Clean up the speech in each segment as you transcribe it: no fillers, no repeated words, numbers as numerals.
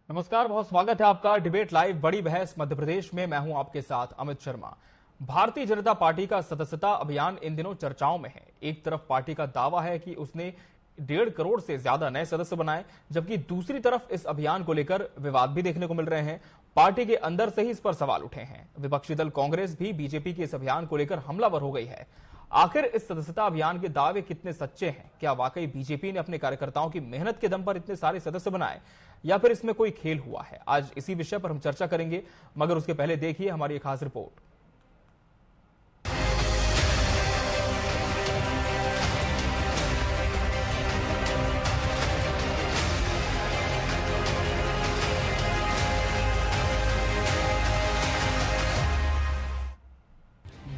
नमस्कार, बहुत स्वागत है आपका डिबेट लाइव बड़ी बहस मध्य प्रदेश में। मैं हूं आपके साथ अमित शर्मा। भारतीय जनता पार्टी का सदस्यता अभियान इन दिनों चर्चाओं में है। एक तरफ पार्टी का दावा है कि उसने 1.5 करोड़ से ज्यादा नए सदस्य बनाए, जबकि दूसरी तरफ इस अभियान को लेकर विवाद भी देखने को मिल रहे हैं। पार्टी के अंदर से ही इस पर सवाल उठे हैं। विपक्षी दल कांग्रेस भी बीजेपी के इस अभियान को लेकर हमलावर हो गई है। आखिर इस सदस्यता अभियान के दावे कितने सच्चे हैं? क्या वाकई बीजेपी ने अपने कार्यकर्ताओं की मेहनत के दम पर इतने सारे सदस्य बनाए, या फिर इसमें कोई खेल हुआ है? आज इसी विषय पर हम चर्चा करेंगे, मगर उसके पहले देखिए हमारी एक खास रिपोर्ट।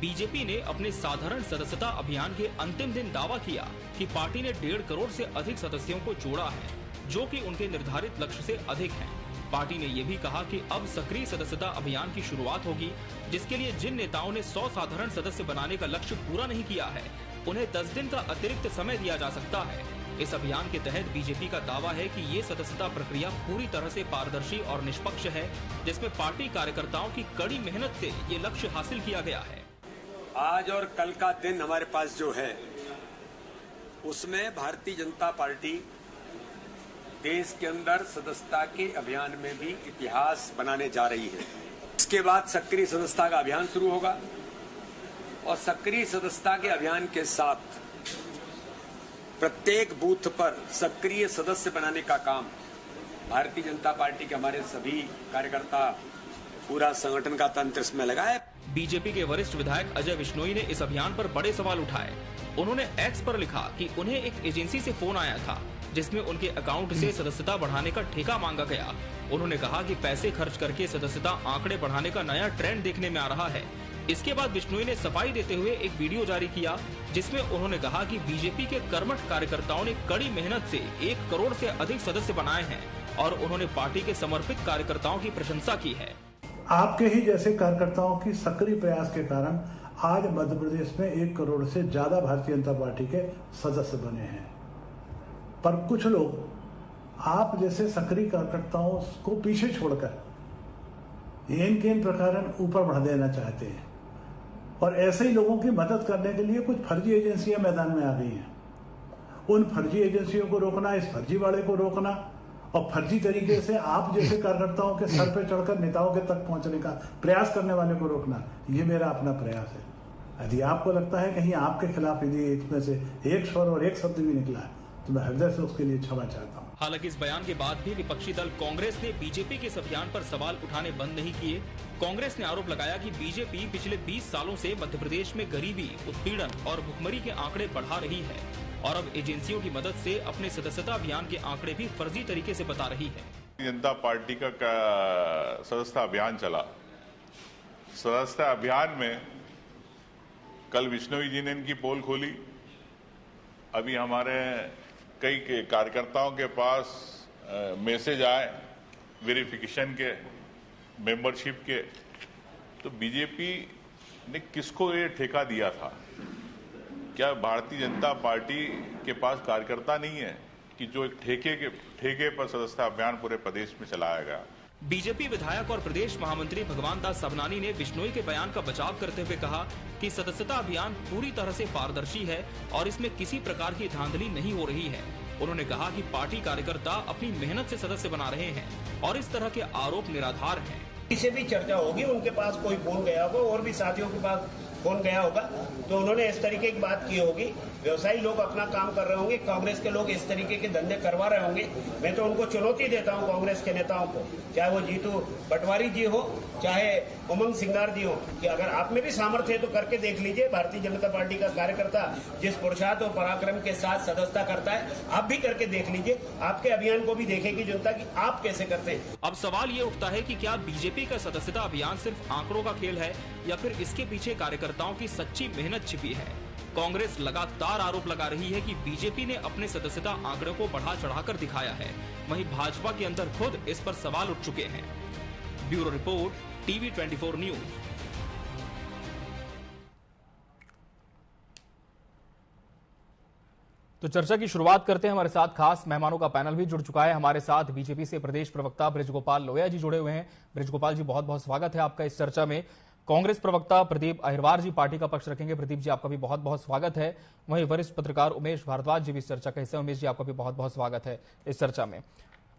बीजेपी ने अपने साधारण सदस्यता अभियान के अंतिम दिन दावा किया कि पार्टी ने 1.5 करोड़ से अधिक सदस्यों को जोड़ा है, जो कि उनके निर्धारित लक्ष्य से अधिक है। पार्टी ने यह भी कहा कि अब सक्रिय सदस्यता अभियान की शुरुआत होगी, जिसके लिए जिन नेताओं ने 100 साधारण सदस्य बनाने का लक्ष्य पूरा नहीं किया है, उन्हें 10 दिन का अतिरिक्त समय दिया जा सकता है। इस अभियान के तहत बीजेपी का दावा है कि ये सदस्यता प्रक्रिया पूरी तरह से पारदर्शी और निष्पक्ष है, जिसमें पार्टी कार्यकर्ताओं की कड़ी मेहनत से ये लक्ष्य हासिल किया गया है। आज और कल का दिन हमारे पास जो है, उसमें भारतीय जनता पार्टी देश के अंदर सदस्यता के अभियान में भी इतिहास बनाने जा रही है। इसके बाद सक्रिय सदस्यता का अभियान शुरू होगा और सक्रिय सदस्यता के अभियान के साथ प्रत्येक बूथ पर सक्रिय सदस्य बनाने का काम भारतीय जनता पार्टी के हमारे सभी कार्यकर्ता, पूरा संगठन का तंत्र इसमें लगा है। बीजेपी के वरिष्ठ विधायक अजय विश्नोई ने इस अभियान पर बड़े सवाल उठाए। उन्होंने एक्स पर लिखा कि उन्हें एक एजेंसी से फोन आया था, जिसमें उनके अकाउंट से सदस्यता बढ़ाने का ठेका मांगा गया। उन्होंने कहा कि पैसे खर्च करके सदस्यता आंकड़े बढ़ाने का नया ट्रेंड देखने में आ रहा है। इसके बाद बिश्नोई ने सफाई देते हुए एक वीडियो जारी किया, जिसमें उन्होंने कहा कि बीजेपी के कर्मठ कार्यकर्ताओं ने कड़ी मेहनत से 1 करोड़ से अधिक सदस्य बनाए हैं और उन्होंने पार्टी के समर्पित कार्यकर्ताओं की प्रशंसा की है। आपके ही जैसे कार्यकर्ताओं की सक्रिय प्रयास के कारण आज मध्य प्रदेश में 1 करोड़ से ज्यादा भारतीय जनता पार्टी के सदस्य बने हैं। पर कुछ लोग आप जैसे सक्रिय कार्यकर्ताओं को पीछे छोड़कर इन के प्रकार ऊपर बढ़ा देना चाहते हैं, और ऐसे ही लोगों की मदद करने के लिए कुछ फर्जी एजेंसियां मैदान में आ गई हैं। उन फर्जी एजेंसियों को रोकना, इस फर्जीवाड़े को रोकना और फर्जी तरीके से आप जैसे कार्यकर्ताओं के सर पे चढ़कर नेताओं के तक पहुंचने का प्रयास करने वाले को रोकना, ये मेरा अपना प्रयास है। यदि आपको लगता है कहीं आपके खिलाफ यदि इसमें से एक स्वर और एक शब्द भी निकला है, तो मैं हृदय से उसके लिए क्षमा चाहता हूँ। हालांकि इस बयान के बाद भी विपक्षी दल कांग्रेस ने बीजेपी के इस अभियान पर सवाल उठाने बंद नहीं किए। कांग्रेस ने आरोप लगाया कि बीजेपी पिछले 20 सालों से मध्य प्रदेश में गरीबी, उत्पीड़न और भुखमरी के आंकड़े बढ़ा रही है और अब एजेंसियों की मदद से अपने सदस्यता अभियान के आंकड़े भी फर्जी तरीके से बता रही है। जनता पार्टी का सदस्यता अभियान चला। सदस्यता अभियान में कल विश्नोई जी ने इनकी पोल खोली। अभी हमारे कई कार्यकर्ताओं के पास मैसेज आए वेरिफिकेशन के, मेंबरशिप के। तो बीजेपी ने किसको ये ठेका दिया था? क्या भारतीय जनता पार्टी के पास कार्यकर्ता नहीं है कि जो एक ठेके पर सदस्यता अभियान पूरे प्रदेश में चलाया गया? बीजेपी विधायक और प्रदेश महामंत्री भगवान दास सबनानी ने बिश्नोई के बयान का बचाव करते हुए कहा कि सदस्यता अभियान पूरी तरह से पारदर्शी है और इसमें किसी प्रकार की धांधली नहीं हो रही है। उन्होंने कहा कि पार्टी कार्यकर्ता अपनी मेहनत से सदस्य बना रहे हैं और इस तरह के आरोप निराधार हैं। इसे भी चर्चा होगी, उनके पास कोई फोन गया होगा और भी साथियों के पास फोन गया होगा, तो उन्होंने इस तरीके की बात की होगी। व्यवसायी लोग अपना काम कर रहे होंगे, कांग्रेस के लोग इस तरीके के धंधे करवा रहे होंगे। मैं तो उनको चुनौती देता हूं, कांग्रेस के नेताओं को, चाहे वो जीतू पटवारी जी हो, चाहे उमंग सिंगार जी हो, कि अगर आप में भी सामर्थ्य है तो करके देख लीजिए। भारतीय जनता पार्टी का कार्यकर्ता जिस पुरुषार्थ और पराक्रम के साथ सदस्यता करता है, आप भी करके देख लीजिए। आपके अभियान को भी देखेगी जनता की आप कैसे करते हैं। अब सवाल ये उठता है कि क्या बीजेपी का सदस्यता अभियान सिर्फ आंकड़ों का खेल है या फिर इसके पीछे कार्यकर्ताओं की सच्ची मेहनत छिपी है? कांग्रेस लगातार आरोप लगा रही है कि बीजेपी ने अपने सदस्यता आंकड़ों को बढ़ा चढ़ाकर दिखाया है। वहीं भाजपा के अंदर खुद इस पर सवाल उठ चुके हैं। Bureau report, TV 24 news. तो चर्चा की शुरुआत करते हैं। हमारे साथ खास मेहमानों का पैनल भी जुड़ चुका है। हमारे साथ बीजेपी से प्रदेश प्रवक्ता बृजगोपाल लोहिया जी जुड़े हुए हैं। बृजगोपाल जी, बहुत बहुत स्वागत है आपका इस चर्चा में। कांग्रेस प्रवक्ता प्रदीप अहिरवार जी पार्टी का पक्ष रखेंगे। प्रदीप जी, आपका भी बहुत बहुत स्वागत है। वहीं वरिष्ठ पत्रकार उमेश भारद्वाज जी भी इस चर्चा का हिस्सा। उमेश जी, आपका भी बहुत बहुत स्वागत है इस चर्चा में।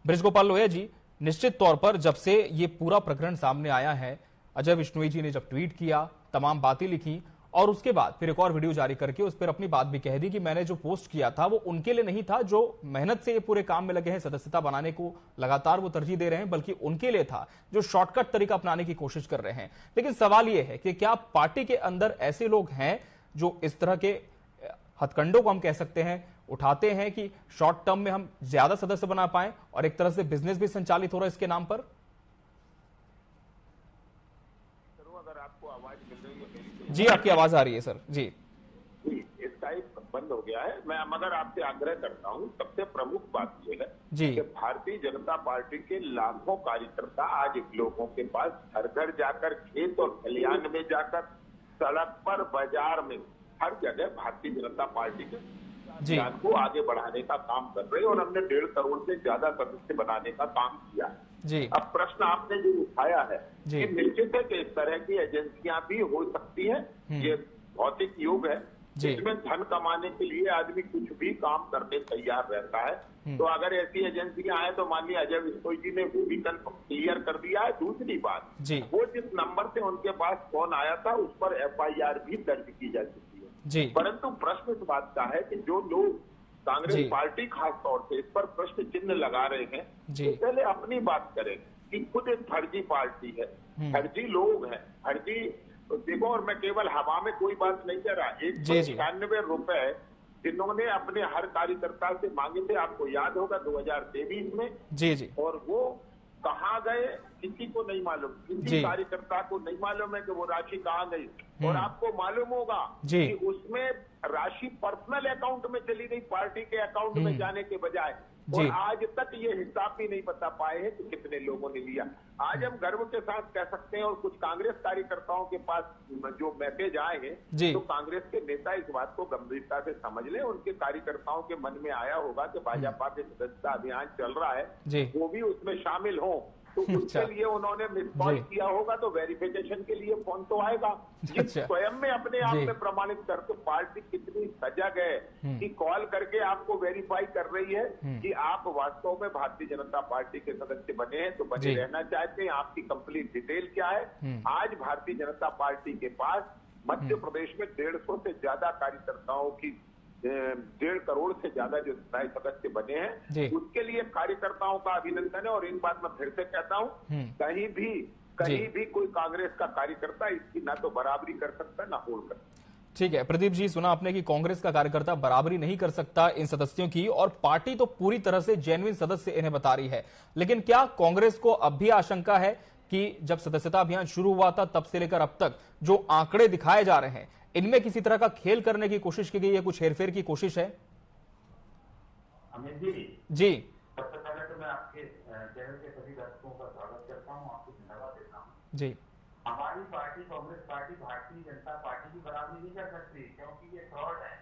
बृजगोपाल लोहिया जी, निश्चित तौर पर जब से ये पूरा प्रकरण सामने आया है, अजय विश्नोई जी ने जब ट्वीट किया, तमाम बातें लिखी और उसके बाद फिर एक और वीडियो जारी करके उस पर अपनी बात भी कह दी कि मैंने जो पोस्ट किया था वो उनके लिए नहीं था जो मेहनत से ये पूरे काम में लगे हैं, सदस्यता बनाने को लगातार वो तरजीह दे रहे हैं, बल्कि उनके लिए था जो शॉर्टकट तरीका अपनाने की कोशिश कर रहे हैं। लेकिन सवाल ये है कि क्या पार्टी के अंदर ऐसे लोग हैं जो इस तरह के हथकंडों को हम कह सकते हैं उठाते हैं कि शॉर्ट टर्म में हम ज्यादा सदस्य बना पाए और एक तरह से बिजनेस भी संचालित हो रहा है इसके नाम पर? अगर आपको आवाज मिल रही है मेरी? जी, आपकी आवाज आ रही है सर। जी, स्काइप बंद हो गया है। मैं मगर आपसे आग्रह करता हूं, सबसे प्रमुख बात यह है जी कि भारतीय जनता पार्टी के लाखों कार्यकर्ता आज लोगों के पास घर घर जाकर, खेत और खलिहान में जाकर, सड़क पर, बाजार में, हर जगह भारतीय जनता पार्टी के अभियान को आगे बढ़ाने का काम कर रहे हैं और हमने 1.5 करोड़ से ज्यादा सदस्य बनाने का काम किया है जी। अब प्रश्न आपने जो उठाया है कि निश्चित है कि इस तरह की एजेंसियां भी हो सकती हैं। ये भौतिक युग है जिसमें धन कमाने के लिए आदमी कुछ भी काम करने तैयार रहता है। तो अगर ऐसी एजेंसियां आए तो माननीय अजय विश्नोई जी ने वो भी क्लियर कर दिया है। दूसरी बात, वो जिस नंबर से उनके पास फोन आया था उस पर FIR भी दर्ज की जा चुकी है। परंतु प्रश्न इस बात का है कि जो लोग कांग्रेस पार्टी खास तौर से इस पर प्रश्न चिन्ह लगा रहे हैं, तो पहले अपनी बात करें कि खुद एक फर्जी पार्टी है, फर्जी लोग हैं, फर्जी देखो। और मैं केवल हवा में कोई बात नहीं कह रहा। 196 रुपए जिन्होंने अपने हर कार्यकर्ता से मांगे थे, आपको याद होगा 2023 में, और वो कहाँ गए किसी को नहीं मालूम, किसी कार्यकर्ता को नहीं मालूम है कि वो राशि कहाँ गई। और आपको मालूम होगा कि उसमें राशि पर्सनल अकाउंट में चली गई, पार्टी के अकाउंट में जाने के बजाय। और आज तक ये हिसाब भी नहीं बता पाए हैं कि कितने लोगों ने लिया। आज हम गर्व के साथ कह सकते हैं, और कुछ कांग्रेस कार्यकर्ताओं के पास जो मैसेज आए हैं, तो कांग्रेस के नेता इस बात को गंभीरता से समझ लें। उनके कार्यकर्ताओं के मन में आया होगा कि भाजपा के सदस्यता अभियान चल रहा है, वो भी उसमें शामिल हो, तो उसके लिए उन्होंने मिस कॉल किया होगा। तो वेरिफिकेशन के लिए फोन तो आएगा। ये स्वयं में अपने आप में प्रमाणित करके पार्टी कितनी सजग है कि कॉल करके आपको वेरीफाई कर रही है कि आप वास्तव में भारतीय जनता पार्टी के सदस्य बने हैं, तो बने रहना चाहते हैं। आपकी कंप्लीट डिटेल क्या है। आज भारतीय जनता पार्टी के पास मध्य प्रदेश में 150 से ज्यादा कार्यकर्ताओं की 1.5 करोड़ से ज्यादा जो स्थायी सदस्य बने हैं, उसके लिए कार्यकर्ताओं का अभिनंदन है। और इन बात मैं फिर से कहता हूं, कहीं भी कोई कांग्रेस का कार्यकर्ता इसकी ना तो बराबरी कर सकता ना होड़ कर सकता। ठीक है प्रदीप जी, सुना आपने कि कांग्रेस का कार्यकर्ता बराबरी नहीं कर सकता इन सदस्यों की, और पार्टी तो पूरी तरह से जेन्युइन सदस्य इन्हें बता रही है। लेकिन क्या कांग्रेस को अब भी आशंका है कि जब सदस्यता अभियान शुरू हुआ था तब से लेकर अब तक जो आंकड़े दिखाए जा रहे हैं, इनमें किसी तरह का खेल करने की कोशिश की गई है, कुछ हेरफेर की कोशिश है? अमित जी, सबसे पहले तो मैं आपके चैनल के सभी दर्शकों का स्वागत करता हूँ, आपको धन्यवाद देता हूँ जी। हमारी party Congress party Bharatiya Janata party की बराबरी नहीं कर सकती, क्योंकि ये फ्रॉड है,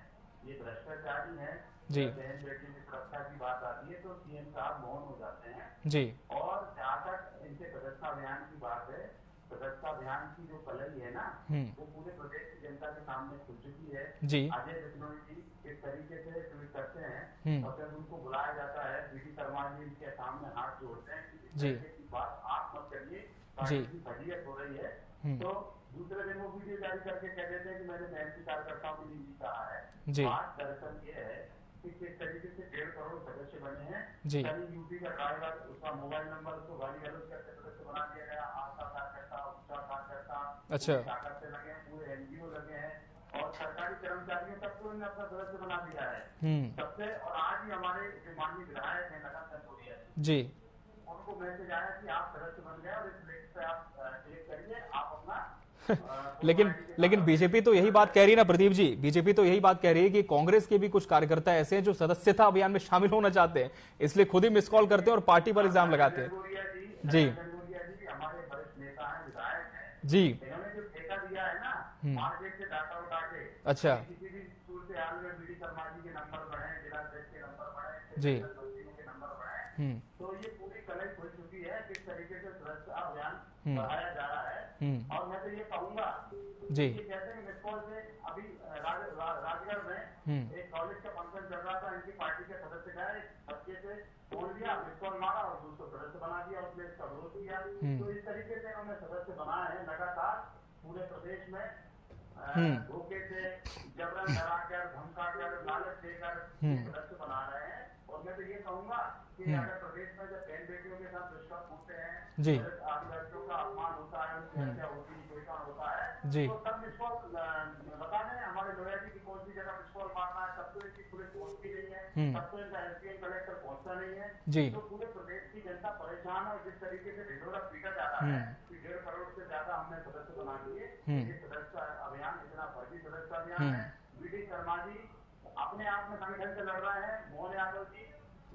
ये भ्रष्टाचारी है जी। बहन बेटी की सुरक्षा की बात आती है तो CM साहब मौन हो जाते हैं जी। और जहाँ तक इनके सदस्यता अभियान की बात है, सदस्यता अभियान की जो कलई है ना, वो पूरे प्रदेश की जनता के सामने खुल चुकी है जी। अजय विश्नोई जी इस तरीके से ट्वीट करते हैं और जब उनको बुलाया जाता है, BD शर्मा जी इनके सामने हाथ जोड़ते हैं कि इस तरीके की बात आप मत करिए, पार्टी की फजीयत हो रही है। तो दूसरे दिन वो वीडियो जारी करके कह देते हैं कि मैंने महंती कार्यकर्ताओं के लिए कहा है। बात दरअसल ये है कि किस तरीके से 1.5 करोड़ सदस्य बने हैं। कहीं यूपी का ड्राइवर, उसका मोबाइल नंबर, उसको गाली गलौज करके सदस्य बना दिया गया, आपका कार्यकर्ता, उसका कार्यकर्ता, अच्छा ताकत से लगे हैं, पूरे NGO लगे हैं और सरकारी कर्मचारियों तक को इन्होंने अपना सदस्य बना दिया है सबसे। और आज ही हमारे जो माननीय विधायक है लखन कनौजिया जी, उनको मैसेज आया कि आप सदस्य बन गए और इस लिस्ट पे आप क्लिक करिए, आप अपना लेकिन बीजेपी तो यही बात कह रही है ना प्रदीप जी, बीजेपी तो यही बात कह रही है कि कांग्रेस के भी कुछ कार्यकर्ता ऐसे हैं जो सदस्यता अभियान में शामिल होना चाहते हैं, इसलिए खुद ही मिस कॉल करते हैं और पार्टी पर इल्जाम लगाते हैं जी। हमारे वरिष्ठ नेता हैं, विधायक हैं जी, इन्होंने जो ठेका दिया है ना मार्केट से डाटा उठा के, अच्छा किसी भी स्कूल से हाल में BD शर्मा जी के नंबर पर है, जी के नंबर बढ़े। तो ये पूरी कलेक्ट हो चुकी है किस तरीके से सदस्यता अभियान बढ़ाया जा रहा है। और मैं तो ये कहूंगा जी कि जैसे मिस कॉल से अभी राजगढ़ में एक कॉलेज का फंक्शन चल रहा था, इनकी पार्टी के सदस्य गए, बच्चे से फोन लिया, मिस कॉल मारा और दूसरो सदस्य बना दिया, उसने इसका विरोध किया। तो इस तरीके से उन्होंने सदस्य बनाए हैं लगातार पूरे प्रदेश में, धोखे से, जबरन डराकर, धमकाकर, लालच देकर सदस्य बना रहे हैं। और मैं तो ये कहूंगा कि अगर प्रदेश में जब बहन बेटियों के साथ दुष्कर्म होते हैं, आदिवासियों का अपमान होता है, उनकी हत्या होती है, शोषण होता है, तो तब मिसकॉल बता दें हमारे लोहिया की कौन सी जगह मिसकॉल मारना है, तब तो इनकी पुलिस पहुंचती नहीं है, तब तो इनका एसडीएम कलेक्टर पहुंचता नहीं है। तो पूरे प्रदेश की जनता परेशान है। और जिस तरीके से ढिंढोरा पीटा जा रहा है कि 1.5 करोड़ से ज्यादा हमने सदस्य बना दिए, ये सदस्य अभियान इतना फर्जी सदस्य अभियान है। वीडी शर्मा जी अपने आप में संगठन से लड़ रहे हैं, मोहन यादव जी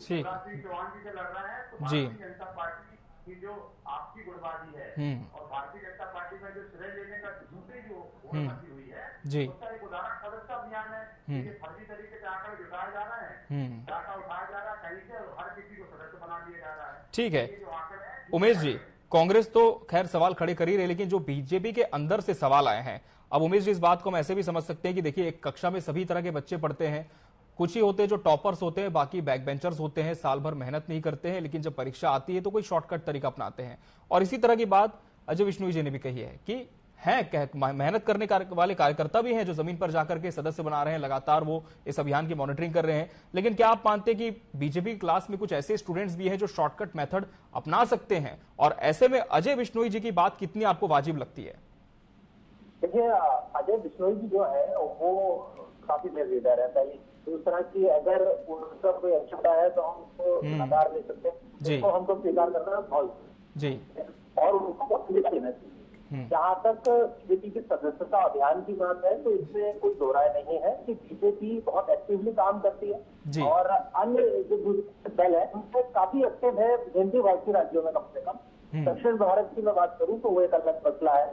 शिवराज सिंह चौहान जी से लड़ रहे हैं। तो भारतीय जनता पार्टी की जो आपकी गुटबाजी है और भारतीय जनता पार्टी में जो श्रेय लेने का झूठी जो होड़बंदी हुई है, उसका एक उदाहरण सदस्यता अभियान है। ये फर्जी तरीके से आंकड़े जुटाए जा रहे हैं, डाटा उठाया जा रहा है कहीं से, और हर किसी को सदस्य बना दिया जा रहा है। ठीक है उमेश जी, कांग्रेस तो खैर सवाल खड़े कर ही रही, लेकिन जो बीजेपी के अंदर से सवाल आए हैं, अब उमेश जी इस बात को हम ऐसे भी समझ सकते हैं कि देखिए एक कक्षा में सभी तरह के बच्चे पढ़ते हैं, कुछ ही होते हैं जो टॉपर्स होते हैं, बाकी बैक बेंचर्स होते हैं, साल भर मेहनत नहीं करते हैं, लेकिन जब परीक्षा आती है तो कोई शॉर्टकट तरीका अपनाते हैं। और इसी तरह की बात अजय विश्नोई जी ने भी कही है कि मेहनत करने वाले कार्यकर्ता भी हैं जो जमीन पर जाकर के सदस्य बना रहे हैं, लगातार वो इस अभियान की मॉनिटरिंग कर रहे हैं। लेकिन क्या आप मानते हैं कि बीजेपी क्लास में कुछ ऐसे स्टूडेंट्स भी हैं जो शॉर्टकट मेथड अपना सकते हैं? और ऐसे में अजय विश्नोई जी की बात कितनी आपको वाजिब लगती है? देखिए, अजय विश्नोई जी जो है वो काफी बेहतर है। पहले दूसरा की अगर उनका कोई अच्छा है तो हम उसको नकार नहीं सकते, उसको हमको स्वीकार करना बहुत जी, और उनको पॉसिबिलिटी देना चाहिए। जहाँ तक बीजेपी की सदस्यता अभियान की बात है तो इसमें कोई दो राय नहीं है कि बीजेपी बहुत एक्टिवली काम करती है और अन्य जो दल है उनसे काफी एक्टिव है हिंदी भाषी राज्यों में। कम से कम दक्षिण भारत की मैं बात करूँ तो वो एक अलग मसला है,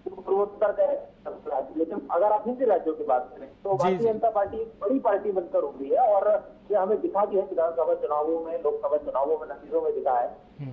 पूर्वोत्तर का मसला है। लेकिन अगर आप हिंदी राज्यों की बात करें तो भारतीय जनता पार्टी एक बड़ी पार्टी बनकर उभरी है और ये हमें दिखा दिया है विधानसभा चुनावों में, लोकसभा चुनावों में, नतीजों में दिखा है।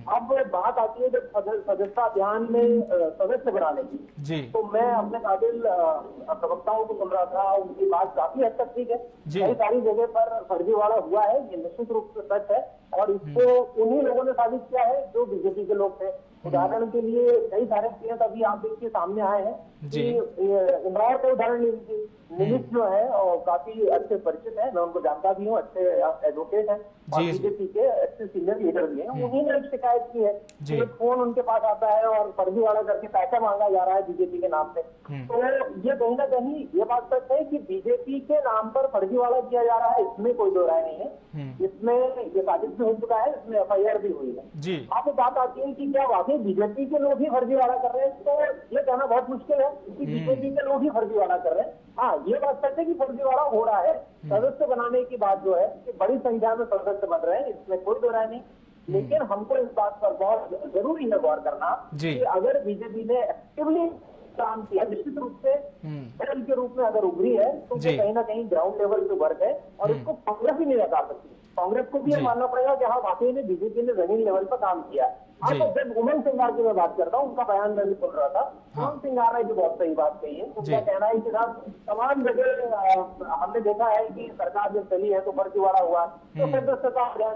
अब बात आती है जब सदस्यता अभियान में सदस्य बनाने की, तो मैं अपने काबिल प्रवक्ताओं को सुन रहा था, उनकी बात काफी हद तक ठीक है। कई सारी जगह पर फर्जीवाड़ा हुआ है, ये निश्चित रूप से सच है और इसको उन्हीं लोगों ने साबित किया है जो बीजेपी के लोग थे। उदाहरण के लिए कई सारे केस अभी आप देखिए सामने आए हैं कि इंदौर का उदाहरण ले लीजिए। निमित जो है और काफी अच्छे परिचित है, मैं उनको जानता भी हूँ, अच्छे एडवोकेट हैं और बीजेपी के अच्छे सीनियर लीडर भी हैं। उन्हीं ने एक शिकायत की है कि फोन उनके पास आता है और फर्जीवाड़ा करके पैसा मांगा जा रहा है बीजेपी के नाम पे। तो ये कहीं ना कहीं ये बात सच है कि बीजेपी के नाम पर फर्जीवाड़ा किया जा रहा है, इसमें कोई दो राय नहीं है। इसमें ये साजिश भी हो चुका है, इसमें FIR भी हुई है। अब बात आती है कि क्या वाकई बीजेपी के लोग ही फर्जीवाड़ा कर रहे हैं, तो ये कहना बहुत मुश्किल है कि बीजेपी के लोग ही फर्जीवाड़ा कर रहे हैं। हाँ, ये बात सच है कि फर्जीवाड़ा हो रहा है। सदस्य बनाने की बात जो है कि बड़ी संख्या में सदस्य बन रहे हैं, इसमें कोई दो राय नहीं। लेकिन हमको इस बात पर बहुत जरूरी है गौर करना कि अगर बीजेपी ने एक्टिवली काम किया, निश्चित रूप से दल के रूप में अगर उभरी है तो कहीं ना कहीं ग्राउंड लेवल पे वर्क है और इसको कांग्रेस ही नहीं लगा सकती। कांग्रेस को भी ये मानना पड़ेगा कि हाँ वाकई में बीजेपी ने जमीन लेवल पर काम किया। हाँ, तो जब उमंग सिंगार की मैं बात करता हूँ, उनका बयान मैं भी सुन रहा था, उमंग सिंगार ने भी बहुत सही बात कही है। उनका कहना है कि साहब तमाम जगह हमने देखा है कि सरकार जब चली है तो फर्जीवाड़ा हुआ, तो सदस्यता अभियान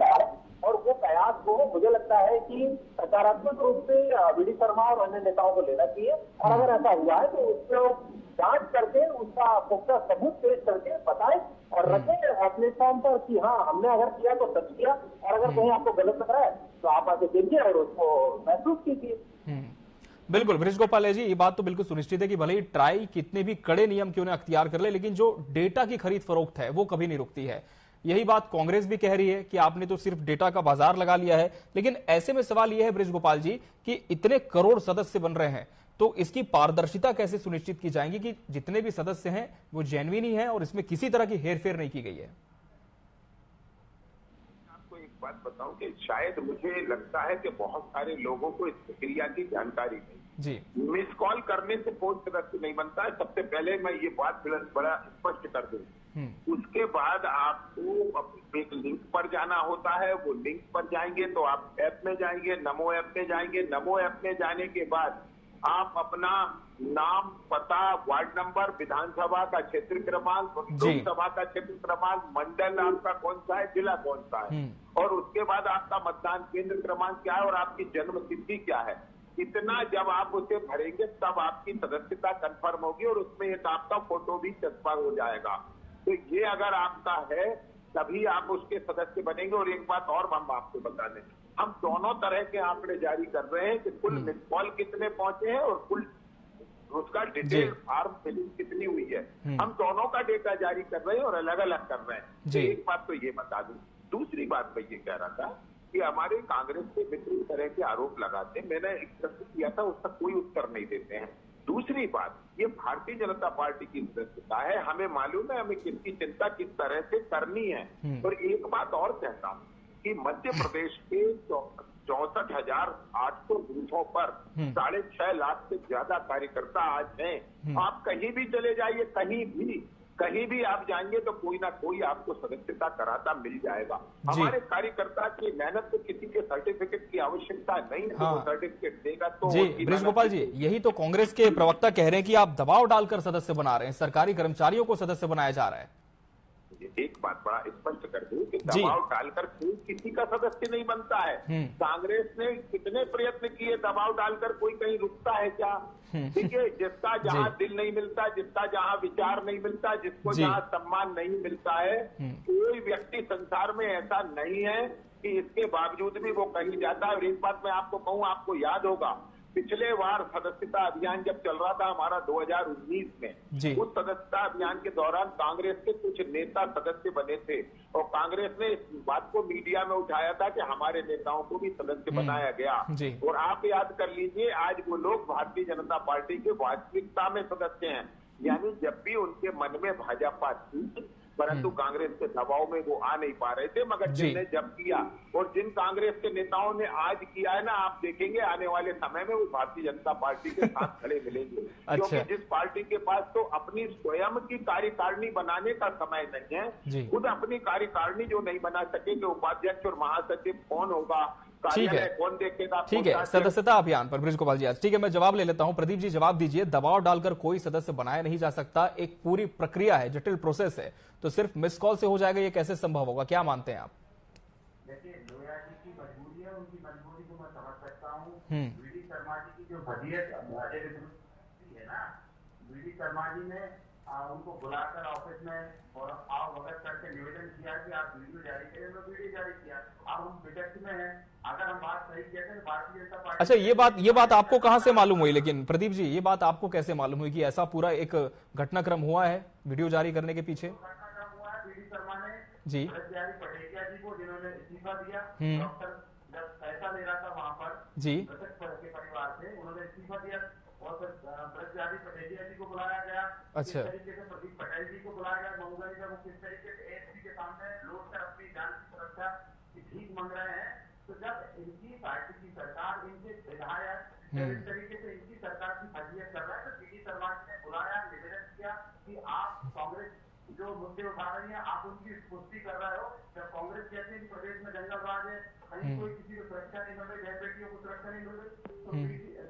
है और वो प्रयास को मुझे लगता है कि सकारात्मक रूप से वीडी शर्मा और अन्य नेताओं को लेना चाहिए और अगर ऐसा हुआ है तो उसको जांच करके उसका पुख्ता सबूत पेश करके बताएं और रखें प्लेटफॉर्म पर कि हाँ हमने अगर किया तो सच किया और अगर कहीं आपको गलत लग रहा है तो आप आके देखिए और उसको महसूस कीजिए। बिल्कुल बृज गोपाल जी, ये बात तो बिल्कुल सुनिश्चित है कि भले ही ट्राई कितने भी कड़े नियम क्यों ना अख्तियार कर ले, लेकिन जो डेटा की खरीद फरोख्त है वो कभी नहीं रुकती है। यही बात कांग्रेस भी कह रही है कि आपने तो सिर्फ डेटा का बाजार लगा लिया है। लेकिन ऐसे में सवाल यह है बृज गोपाल जी कि इतने करोड़ सदस्य बन रहे हैं तो इसकी पारदर्शिता कैसे सुनिश्चित की जाएगी कि जितने भी सदस्य हैं वो जेन्युइन ही हैं और इसमें किसी तरह की हेरफेर नहीं की गई है? आपको एक बात बताऊं कि शायद मुझे लगता है कि बहुत सारे लोगों को इस प्रक्रिया की जानकारी नहीं जी। मिस कॉल करने से कोई सदस्य नहीं बनता है। सबसे पहले मैं ये बात बड़ा स्पष्ट कर दूं उसके बाद आपको एक लिंक पर जाना होता है। वो लिंक पर जाएंगे तो आप ऐप में जाएंगे, नमो ऐप में जाएंगे। नमो ऐप में जाने के बाद आप अपना नाम, पता, वार्ड नंबर, विधानसभा का क्षेत्र क्रमांक, लोकसभा का क्षेत्र क्रमांक, मंडल आपका कौन सा है, जिला कौन सा है, और उसके बाद आपका मतदान केंद्र क्रमांक क्या है और आपकी जन्म तिथि क्या है, इतना जब आप उसे भरेंगे तब आपकी सदस्यता कंफर्म होगी और उसमें एक आपका फोटो भी चस्पा हो जाएगा। तो ये अगर आपका है तभी आप उसके सदस्य बनेंगे। और एक बात और हम आपको बता दें, हम दोनों तरह के आंकड़े जारी कर रहे हैं कि कुल मिस कॉल कितने पहुंचे हैं और कुल उसका डिटेल फॉर्म फिलिंग कितनी हुई है। हम दोनों का डेटा जारी कर रहे हैं और अलग अलग कर रहे हैं। तो एक बात तो ये बता दूं। दूसरी बात मैं ये कह रहा था कि हमारे कांग्रेस के मित्र इस तरह के आरोप लगाते हैं। मैंने एक प्रश्न किया था, उसका कोई उत्तर नहीं देते हैं। दूसरी बात, ये भारतीय जनता पार्टी की सदस्यता है, हमें मालूम है हमें किसकी चिंता किस तरह से करनी है। और एक बात और कहता हूं कि मध्य प्रदेश के 64,800 बूथों पर 6.5 लाख से ज्यादा कार्यकर्ता आज हैं। आप कहीं भी चले जाइए, कहीं भी आप जाएंगे तो कोई ना कोई आपको सदस्यता कराता मिल जाएगा। हमारे कार्यकर्ता की मेहनत को किसी के सर्टिफिकेट की आवश्यकता नहीं है। हाँ। सर्टिफिकेट देगा तो जी बृजगोपाल जी, यही तो कांग्रेस के प्रवक्ता कह रहे हैं कि आप दबाव डालकर सदस्य बना रहे हैं, सरकारी कर्मचारियों को सदस्य बनाया जा रहा है। एक बात बड़ा स्पष्ट कर दूं कि दबाव डालकर कोई किसी का सदस्य नहीं बनता है। कांग्रेस ने कितने प्रयत्न किए, दबाव डालकर कोई कहीं रुकता है क्या? ठीक है, जिसका जहां दिल नहीं मिलता, जिसका जहां विचार नहीं मिलता, जिसको जहां सम्मान नहीं मिलता है, कोई व्यक्ति संसार में ऐसा नहीं है कि इसके बावजूद भी वो कहीं जाता है। और एक बात मैं आपको कहूं, आपको याद होगा पिछले बार सदस्यता अभियान जब चल रहा था हमारा 2019 में, उस सदस्यता अभियान के दौरान कांग्रेस के कुछ नेता सदस्य बने थे और कांग्रेस ने इस बात को मीडिया में उठाया था कि हमारे नेताओं को भी सदस्य बनाया गया। और आप याद कर लीजिए, आज वो लोग भारतीय जनता पार्टी के वास्तविकता में सदस्य हैं। यानी जब भी उनके मन में भाजपा थी, परंतु कांग्रेस के दबाव में वो आ नहीं पा रहे थे, मगर जिनने जब किया और जिन कांग्रेस के नेताओं ने आज किया है ना, आप देखेंगे आने वाले समय में वो भारतीय जनता पार्टी के साथ खड़े मिलेंगे। क्योंकि जिस पार्टी के पास तो अपनी स्वयं की कार्यकारिणी बनाने का समय नहीं है, खुद अपनी कार्यकारिणी जो नहीं बना सके कि उपाध्यक्ष और महासचिव कौन होगा, ठीक है, कौन देखेगा, ठीक है, सदस्यता अभियान पर बृजगोपाल जी आज ठीक है, मैं जवाब ले लेता हूं। प्रदीप जी जवाब दीजिए, दबाव डालकर कोई सदस्य बनाया नहीं जा सकता, एक पूरी प्रक्रिया है, जटिल प्रोसेस है, तो सिर्फ मिस कॉल से हो जाएगा, ये कैसे संभव होगा, क्या मानते हैं आप? देखिए, लोया जी की मजबूरी है, उनकी मजबूरी को मैं समझ सकता हूँ। वीडी शर्मा जी की जो वसीयत है ना, वीडी शर्मा जी ने उनको बुलाकर ऑफिस में और आप वगैरह करके निवेदन किया कि आप वीडियो जारी करें, तो वीडियो जारी किया। अब हम विपक्ष में हैं, अगर हम बात सही कहते हैं भारतीय जनता पार्टी। अच्छा, ये बात आपको कहां से मालूम हुई? लेकिन प्रदीप जी, ये बात आपको कैसे मालूम हुई कि ऐसा पूरा एक घटनाक्रम हुआ है वीडियो जारी करने के पीछे? घटनाक्रम हुआ है, वीडी शर्मा ने जी पटेलिया जी को, जिन्होंने इस्तीफा दिया, डॉक्टर जब पैसा ले रहा था वहां पर जी मृतक के परिवार से, उन्होंने इस्तीफा दिया और फिर ब्रजबिहारी पटेलिया जी को बुलाया गया। अच्छा, किस तरीके से प्रदीप पटेल जी को बुलाया गया मऊगा जी, वो किस तरीके से एसपी के सामने लोट कर अपनी जान की सुरक्षा की भीख मांग रहे हैं। तो जब इनकी पार्टी की सरकार, इनके विधायक इस तरीके से इनकी सरकार की फजीयत कर रहा है, तो वीडी शर्मा जी ने बुलाया, निवेदन किया कि आप कांग्रेस जो मुद्दे उठा रही है आप उनकी पुष्टि कर रहे हो। जब कांग्रेस कहते हैं कि प्रदेश में जंगल राज है, कहीं कोई किसी को सुरक्षा नहीं मिल रही, बहन बेटियों को सुरक्षा नहीं मिल रही,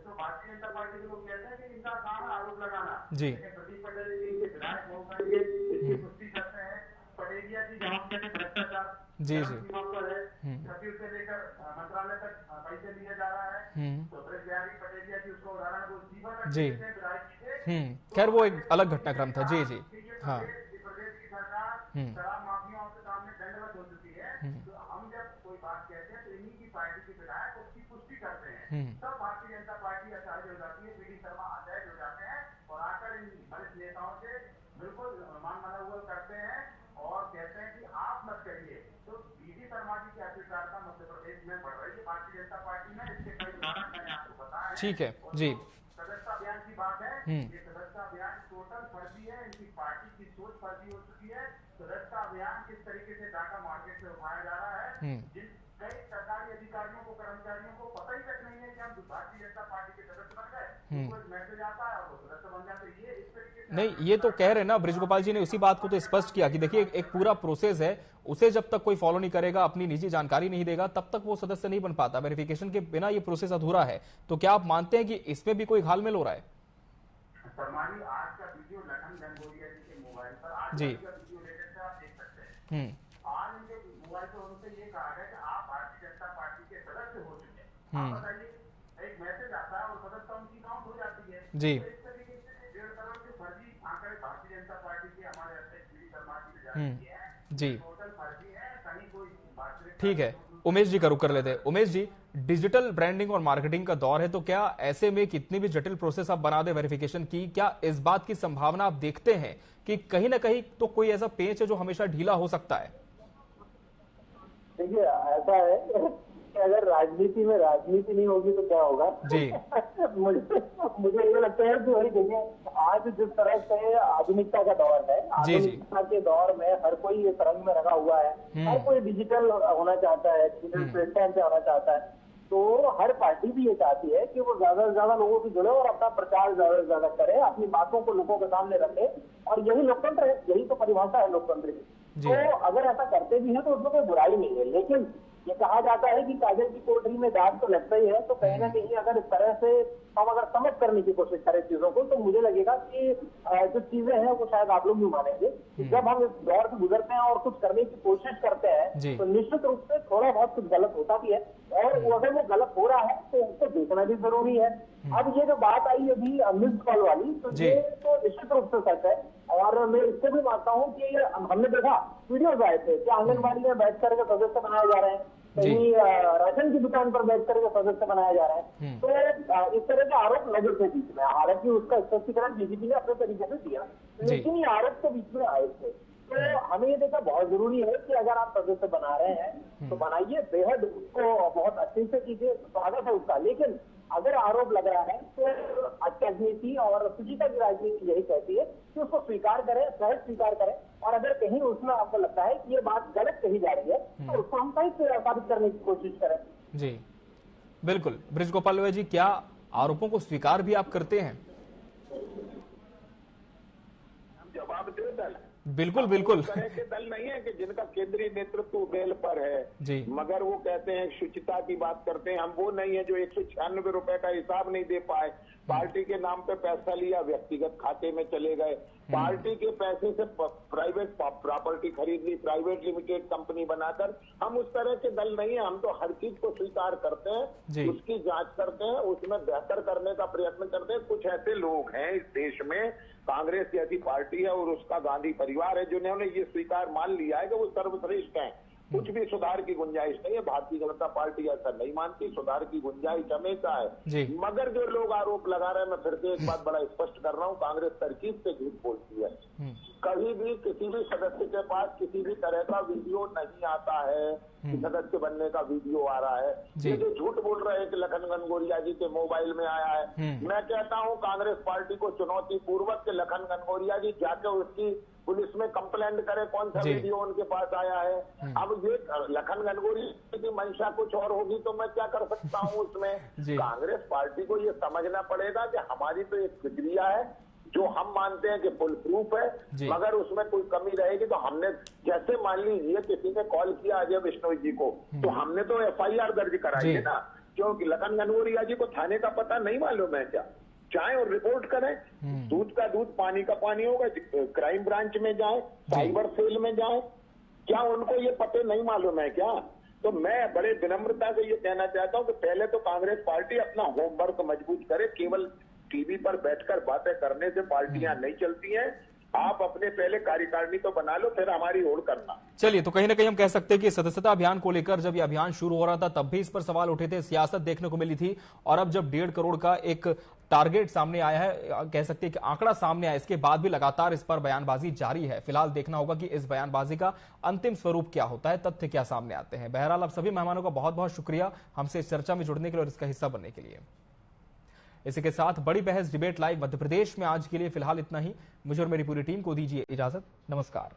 तो भारतीय जनता पार्टी के लोग कहते हैं कि इनका काम है आरोप लगाना। लेकिन प्रदीप पटेल जी के विधायक मौका लिए इसकी पुष्टि करते हैं। पटेलिया जी जहाँ कहते हैं भ्रष्टाचार सीमा पर है, सचिव से लेकर मंत्रालय तक पैसे लिया जा रहा है, तो ब्रजबिहारी पटेलिया जी उसको उदाहरण को इस्तीफा कर देते हैं विधायक जी। खैर वो एक अलग घटनाक्रम था। जी जी हाँ, प्रदेश की सरकार शराब माफियाओं के सामने दंडवत हो चुकी है। तो हम जब कोई बात कहते हैं तो इन्हीं की पार्टी के विधायक उसकी पुष्टि करते हैं, तब भारतीय जनता पार्टी असहज हो जाती है, वीडी शर्मा असहज हो जाते हैं और आकर इन वरिष्ठ नेताओं से बिल्कुल मान मनोबल करते हैं और कहते हैं कि आप मत करिए। तो वीडी शर्मा जी की अस्वीकारता मध्य प्रदेश में बढ़ रही है भारतीय जनता पार्टी में। इसके कई उदाहरण मैंने आपको बताया। ठीक है जी, सदस्यता अभियान की बात है, ये सदस्यता अभियान टोटल फर्जी है, इनकी पार्टी की सोच फर्जी हो चुकी है। सदस्यता अभियान किस तरीके से डाटा मार्केट से उठाया जा रहा है, जिन कई सरकारी अधिकारियों को, कर्मचारियों को पता ही तक नहीं है कि हम भारतीय जनता पार्टी के सदस्य बन गए, उनको मैसेज आता है और वो सदस्य बन जाते हैं। ये इस तरीके से नहीं, ये तो कह रहे हैं ना, बृजगोपाल जी ने उसी बात को तो स्पष्ट किया कि देखिए एक पूरा प्रोसेस है, उसे जब तक कोई फॉलो नहीं करेगा, अपनी निजी जानकारी नहीं देगा, तब तक वो सदस्य नहीं बन पाता। वेरिफिकेशन के बिना ये प्रोसेस अधूरा है। तो क्या आप मानते हैं कि इसमें भी कोई घालमेल हो रहा है? आज का वीडियो लखन गंगोलिया जी के मोबाइल पर आज जी का वीडियो लेटेस्ट आप देख सकते हैं। आज इनके मोबाइल पर उनसे ये कहा गया कि आप भारतीय जनता पार्टी के सदस्य हो चुके हैं। आप बताइए, एक मैसेज आता है और सदस्यता उनकी काउंट हो जाती है जी। इस तरीके से 1.5 करोड़ के फर्जी आंकड़े भारतीय जनता पार्टी के हमारे अध्यक्ष वी शर्मा जी ने जारी किए हैं जी, टोटल फर्जी है, कहीं कोई ठीक है। उमेश जी का रुख कर लेते हैं। उमेश जी, डिजिटल ब्रांडिंग और मार्केटिंग का दौर है, तो क्या ऐसे में कितनी भी जटिल प्रोसेस आप बना दे वेरिफिकेशन की, क्या इस बात की संभावना आप देखते हैं कि कहीं ना कहीं तो कोई ऐसा पेंच है जो हमेशा ढीला हो सकता है? देखिए, ऐसा है कि अगर राजनीति में राजनीति नहीं होगी तो क्या होगा जी। मुझे ये लगता है कि वही देखिए, आज जिस तरह से आधुनिकता का दौर है, आधुनिकता के दौर में हर कोई ये तरंग में लगा हुआ है, हर कोई डिजिटल होना चाहता है, डिजिटल प्लेटफॉर्म पे आना चाहता है। तो हर पार्टी भी ये चाहती है कि वो ज्यादा से ज्यादा लोगों से जुड़े और अपना प्रचार ज्यादा से ज्यादा करे, अपनी बातों को लोगों के सामने रखे, और यही लोकतंत्र है, यही तो परिभाषा है लोकतंत्र की। तो अगर ऐसा करते भी हैं तो उसमें कोई बुराई नहीं है, लेकिन ये कहा जाता है कि काजल की कोठरी में दाग तो लगता ही है। तो कहीं ना कहीं अगर इस तरह से हम अगर समझ करने की कोशिश करें चीजों को, तो मुझे लगेगा कि जो चीजें हैं वो शायद आप लोग भी मानेंगे कि जब हम इस दौर से गुजरते हैं और कुछ करने की कोशिश करते हैं तो निश्चित रूप से थोड़ा बहुत कुछ गलत होता भी है, और अगर वो गलत हो रहा है तो उसको देखना भी जरूरी है। अब ये जो बात आई अभी मिस्ड कॉल वाली, तो ये तो निश्चित रूप से सच है, और मैं इससे भी मानता हूँ कि हमने देखा वीडियोज आए थे कि आंगनबाड़ी में बैठ करके सदस्य बनाए जा रहे हैं, कहीं राशन की दुकान पर बैठ करके सदस्य बनाया जा रहा है। तो इस तरह के आरोप लगे थे बीच में, हालांकि उसका स्पष्टीकरण बीजेपी ने अपने तरीके से दिया, लेकिन ये आरोप तो बीच में आए थे। तो हमें ये देखना बहुत जरूरी है कि अगर आप सदस्य बना रहे हैं तो बनाइए, बेहद उसको बहुत अच्छे से कीजिए, स्वागत है उसका। लेकिन अगर आरोप लग रहा है तो राजनीति और सुचिता की राजनीति यही कहती है कि उसको स्वीकार करें, सहज स्वीकार करें, और अगर कहीं उसमें आपको लगता है कि ये बात गलत कही जा रही है तो उसको हम सही साबित करने की कोशिश करें। जी बिल्कुल। बृजगोपाल जी, क्या आरोपों को स्वीकार भी आप करते हैं? जवाब दे दल, बिल्कुल बिल्कुल। इस तरह के दल नहीं है कि जिनका केंद्रीय नेतृत्व बेल पर है जी, मगर वो कहते हैं शुचिता की बात करते हैं। हम वो नहीं है जो 196 रुपए का हिसाब नहीं दे पाए, पार्टी के नाम पे पैसा लिया, व्यक्तिगत खाते में चले गए, पार्टी के पैसे से प्राइवेट प्रॉपर्टी खरीद ली, प्राइवेट लिमिटेड कंपनी बनाकर। हम उस तरह के दल नहीं है, हम तो हर चीज को स्वीकार करते हैं, उसकी जांच करते हैं, उसमें बेहतर करने का प्रयत्न करते हैं। कुछ ऐसे लोग हैं इस देश में, कांग्रेस जैसी पार्टी है और उसका गांधी परिवार है, जिन्होंने ये स्वीकार मान लिया है कि वो सर्वश्रेष्ठ है, कुछ भी सुधार की गुंजाइश नहीं है। भारतीय जनता पार्टी ऐसा नहीं मानती, सुधार की गुंजाइश हमेशा है। मगर जो लोग आरोप लगा रहे हैं, मैं फिर से एक बात बड़ा स्पष्ट कर रहा हूँ, कांग्रेस तरकीब से झूठ बोलती है। कभी भी किसी भी सदस्य के पास किसी भी तरह का वीडियो नहीं आता है कि सदस्य बनने का वीडियो आ रहा है। ये जो झूठ बोल रहे हैं कि लखन गनगोरिया जी के मोबाइल में आया है, मैं कहता हूँ कांग्रेस पार्टी को चुनौती पूर्वक के लखन गनगोरिया जी जाके उसकी पुलिस में कंप्लेंट करे कौन सा वीडियो उनके पास आया है। अब ये लखन गनगोरिया की मंशा कुछ और होगी तो मैं क्या कर सकता हूँ उसमें। कांग्रेस पार्टी को ये समझना पड़ेगा कि हमारी तो एक प्रक्रिया है जो हम मानते हैं कि फुल प्रूफ है, मगर उसमें कोई कमी रहेगी तो हमने, जैसे मान लीजिए किसी ने कॉल किया अजय बिश्नोई जी को, तो हमने तो FIR दर्ज कराई है ना, क्योंकि लखन गनगोरिया जी को थाने का पता नहीं मालूम है क्या? जाएं और रिपोर्ट करें, दूध का दूध पानी का पानी होगा, क्राइम ब्रांच में जाएं, साइबर सेल में जाएं, क्या उनको ये पते नहीं मालूम है क्या? तो मैं बड़े विनम्रता से ये कहना चाहता हूं कि पहले तो कांग्रेस पार्टी अपना होमवर्क मजबूत करे। केवल टीवी पर बैठकर बातें करने से पार्टियां नहीं चलती हैं। आप अपने पहले कार्यकारिणी तो बना लो, फिर हमारी ओर करना। चलिए, तो कहीं ना कहीं हम कह सकते हैं कि सदस्यता अभियान को लेकर जब ये अभियान शुरू हो रहा था तब भी इस पर सवाल उठे थे, सियासत देखने को मिली थी, और अब जब 1.5 करोड़ का एक टारगेट सामने आया है, कह सकते हैं कि आंकड़ा सामने आया, इसके बाद भी लगातार इस पर बयानबाजी जारी है। फिलहाल देखना होगा कि इस बयानबाजी का अंतिम स्वरूप क्या होता है, तथ्य क्या सामने आते हैं। बहरहाल, आप सभी मेहमानों का बहुत बहुत शुक्रिया हमसे इस चर्चा में जुड़ने के लिए और इसका हिस्सा बनने के लिए। इसी के साथ बड़ी बहस डिबेट लाइव मध्य प्रदेश में आज के लिए फिलहाल इतना ही। मुझे और मेरी पूरी टीम को दीजिए इजाजत। नमस्कार।